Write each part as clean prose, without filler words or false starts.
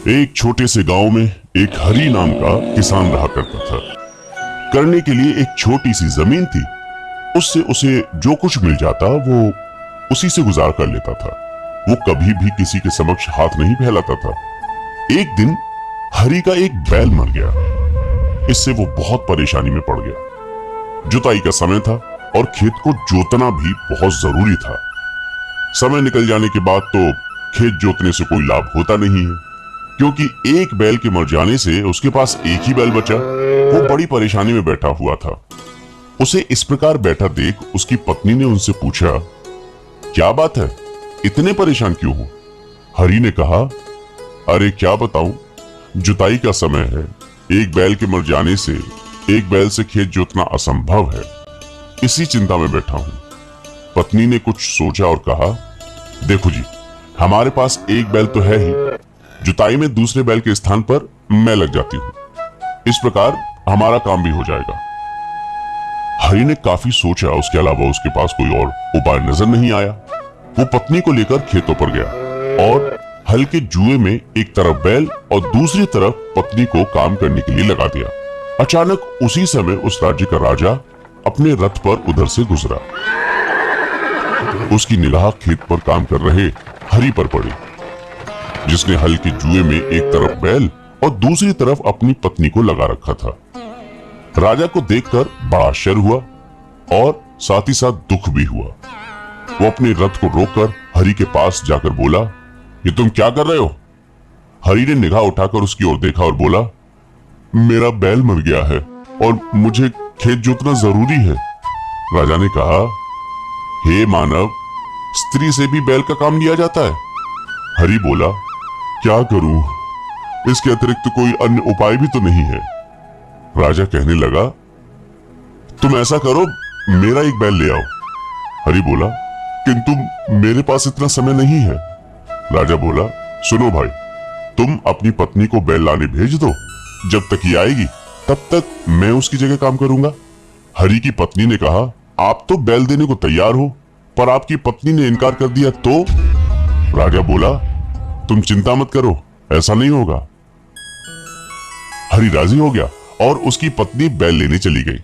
एक छोटे से गांव में एक हरी नाम का किसान रहा करता था। करने के लिए एक छोटी सी जमीन थी, उससे उसे जो कुछ मिल जाता वो उसी से गुजार कर लेता था। वो कभी भी किसी के समक्ष हाथ नहीं फैलाता था। एक दिन हरी का एक बैल मर गया। इससे वो बहुत परेशानी में पड़ गया। जुताई का समय था और खेत को जोतना भी बहुत जरूरी था। समय निकल जाने के बाद तो खेत जोतने से कोई लाभ होता नहीं है, क्योंकि एक बैल के मर जाने से उसके पास एक ही बैल बचा। वो बड़ी परेशानी में बैठा हुआ था। उसे इस प्रकार बैठा देख उसकी पत्नी ने उनसे पूछा, क्या बात है, इतने परेशान क्यों हो? हरी ने कहा, अरे क्या बताऊं, जुताई का समय है। एक बैल के मर जाने से एक बैल से खेत जोतना असंभव है। इसी चिंता में बैठा हूं। पत्नी ने कुछ सोचा और कहा, देखो जी, हमारे पास एक बैल तो है ही, जुताई में दूसरे बैल के स्थान पर मैं लग जाती हूँ। इस प्रकार हमारा काम भी हो जाएगा। हरी ने काफी सोचा, उसके अलावा उसके पास कोई और उपाय नजर नहीं आया। वो पत्नी को लेकर खेतों पर गया और हल के जुए में एक तरफ बैल और दूसरी तरफ पत्नी को काम करने के लिए लगा दिया। अचानक उसी समय उस राज्य का राजा अपने रथ पर उधर से गुजरा। उसकी निगाह खेत पर काम कर रहे हरी पर पड़ी, जिसने हल के जुए में एक तरफ बैल और दूसरी तरफ अपनी पत्नी को लगा रखा था। राजा को देखकर बड़ा आश्चर्य हुआ और साथ ही साथ दुख भी हुआ। वो अपने रथ को रोककर हरी के पास जाकर बोला, ये तुम क्या कर रहे हो? हरी ने निगाह उठाकर उसकी ओर देखा और बोला, मेरा बैल मर गया है और मुझे खेत जोतना जरूरी है। राजा ने कहा, हे मानव, स्त्री से भी बैल का काम लिया जाता है? हरी बोला, क्या करूं, इसके अतिरिक्त कोई अन्य उपाय भी तो नहीं है। राजा कहने लगा, तुम ऐसा करो, मेरा एक बैल ले आओ। हरी बोला, किंतु मेरे पास इतना समय नहीं है। राजा बोला, सुनो भाई, तुम अपनी पत्नी को बैल लाने भेज दो। जब तक ये आएगी तब तक मैं उसकी जगह काम करूंगा। हरी की पत्नी ने कहा, आप तो बैल देने को तैयार हो, पर आपकी पत्नी ने इनकार कर दिया तो? राजा बोला, तुम चिंता मत करो, ऐसा नहीं होगा। हरी राजी हो गया और उसकी पत्नी बैल लेने चली गई।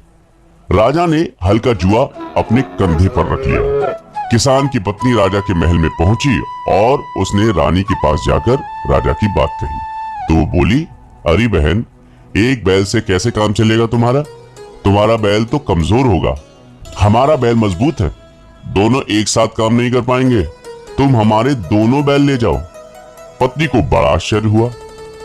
राजा ने हल का जुआ अपने कंधे पर रख लिया। किसान की पत्नी राजा के महल में पहुंची और उसने रानी के पास जाकर राजा की बात कही। तो वो बोली, अरे बहन, एक बैल से कैसे काम चलेगा तुम्हारा? तुम्हारा बैल तो कमजोर होगा, हमारा बैल मजबूत है। दोनों एक साथ काम नहीं कर पाएंगे, तुम हमारे दोनों बैल ले जाओ। पत्नी को बड़ा आश्चर्य हुआ।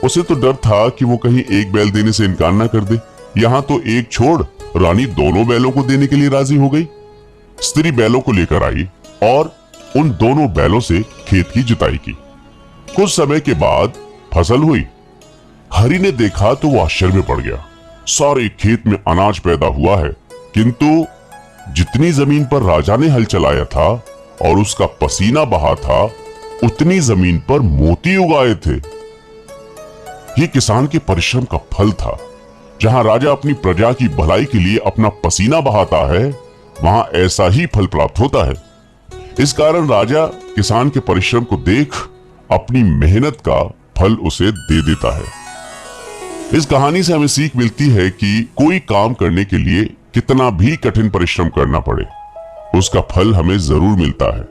उसे तो डर था कि वो कहीं एक बैल देने से इनकार ना कर दे। यहाँ तो एक छोड़, रानी दोनों बैलों को देने के लिए राजी हो गई। स्त्री बैलों को लेकर आई और उन दोनों बैलों से खेत की जुताई की। कुछ समय के बाद फसल हुई। हरी ने देखा तो वो आश्चर्य में पड़ गया। सारे खेत में अनाज पैदा हुआ है, किंतु जितनी जमीन पर राजा ने हल चलाया था और उसका पसीना बहा था, उतनी जमीन पर मोती उगाए थे। ये किसान के परिश्रम का फल था। जहां राजा अपनी प्रजा की भलाई के लिए अपना पसीना बहाता है, वहां ऐसा ही फल प्राप्त होता है। इस कारण राजा किसान के परिश्रम को देख अपनी मेहनत का फल उसे दे देता है। इस कहानी से हमें सीख मिलती है कि कोई काम करने के लिए कितना भी कठिन परिश्रम करना पड़े, उसका फल हमें जरूर मिलता है।